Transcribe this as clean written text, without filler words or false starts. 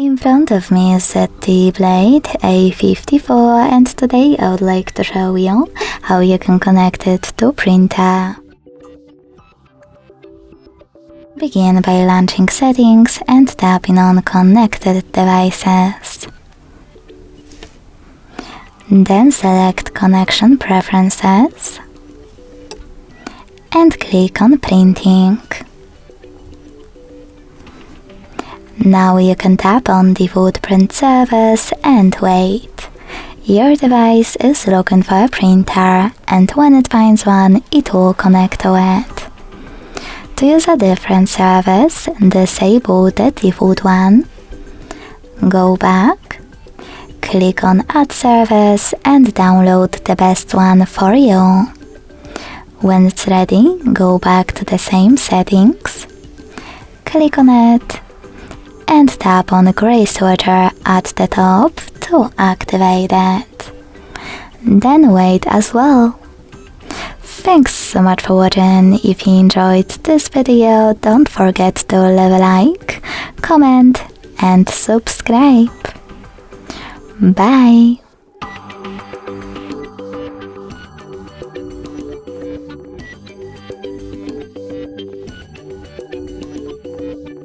In front of me is ZTE Blade A54, and today I would like to show you how you can connect it to printer. Begin by launching Settings and tapping on Connected Devices. Then select Connection Preferences and click on Printing. Now you can tap on the footprint service and wait. Your device is looking for a printer, and when it finds one, it will connect to it. To use a different service, disable the default one. Go back, click on Add Service and download the best one for you. When it's ready, go back to the same settings, click on it, and tap on the gray switcher at the top to activate it. Then wait as well. Thanks so much for watching. If you enjoyed this video, don't forget to leave a like, comment and subscribe. Bye!